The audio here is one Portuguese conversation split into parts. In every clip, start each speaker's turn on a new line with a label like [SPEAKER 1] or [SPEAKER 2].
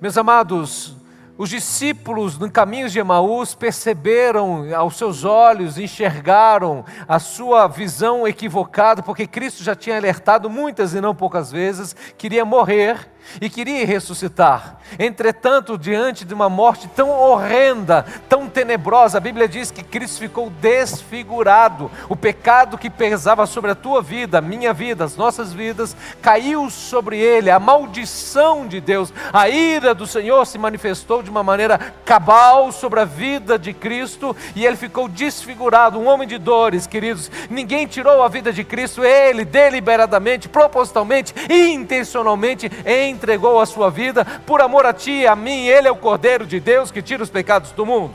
[SPEAKER 1] Meus amados, os discípulos no caminho de Emaús perceberam aos seus olhos, enxergaram a sua visão equivocada, porque Cristo já tinha alertado muitas e não poucas vezes, queria morrer e queria ressuscitar. Entretanto, diante de uma morte tão horrenda, tão tenebrosa, a Bíblia diz que Cristo ficou desfigurado. O pecado que pesava sobre a tua vida, a minha vida, as nossas vidas, caiu sobre ele. A maldição de Deus, a ira do Senhor se manifestou de uma maneira cabal sobre a vida de Cristo, e ele ficou desfigurado, um homem de dores, queridos. Ninguém tirou a vida de Cristo, ele deliberadamente, propositalmente e intencionalmente entregou a sua vida por amor a ti e a mim. Ele é o Cordeiro de Deus que tira os pecados do mundo.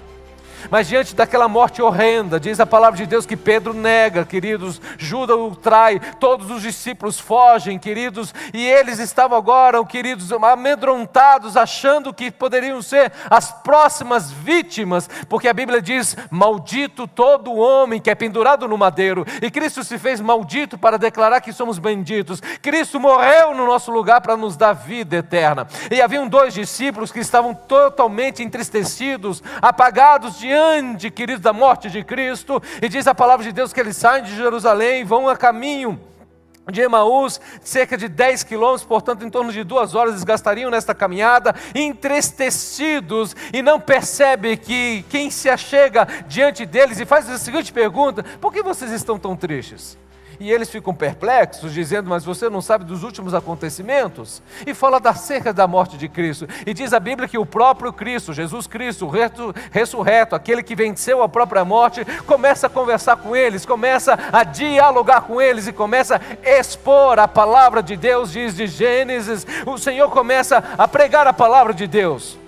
[SPEAKER 1] Mas diante daquela morte horrenda, diz a palavra de Deus que Pedro nega, queridos, Judas o trai, todos os discípulos fogem, queridos, e eles estavam agora, queridos, amedrontados, achando que poderiam ser as próximas vítimas, porque a Bíblia diz: maldito todo homem que é pendurado no madeiro, e Cristo se fez maldito para declarar que somos benditos. Cristo morreu no nosso lugar para nos dar vida eterna. E haviam 2 discípulos que estavam totalmente entristecidos, apagados diante, queridos, da morte de Cristo, e diz a palavra de Deus que eles saem de Jerusalém, vão a caminho de Emaús, cerca de 10 quilômetros, portanto em torno de 2 horas eles gastariam nesta caminhada, entristecidos, e não percebe que quem se achega diante deles e faz a seguinte pergunta: por que vocês estão tão tristes? E eles ficam perplexos, dizendo: mas você não sabe dos últimos acontecimentos? E fala acerca da morte de Cristo. E diz a Bíblia que o próprio Cristo, Jesus Cristo, o ressurreto, aquele que venceu a própria morte, começa a conversar com eles, começa a dialogar com eles e começa a expor a palavra de Deus. Diz de Gênesis, o Senhor começa a pregar a palavra de Deus.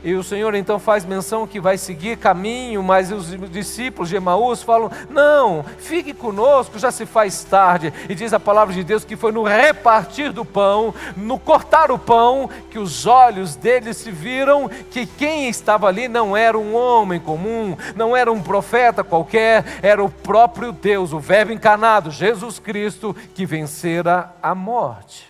[SPEAKER 1] E o Senhor então faz menção que vai seguir caminho, mas os discípulos de Emaús falam: não, fique conosco, já se faz tarde. E diz a palavra de Deus que foi no repartir do pão, no cortar o pão, que os olhos deles se viram que quem estava ali não era um homem comum, não era um profeta qualquer, era o próprio Deus, o Verbo encarnado, Jesus Cristo, que vencera a morte.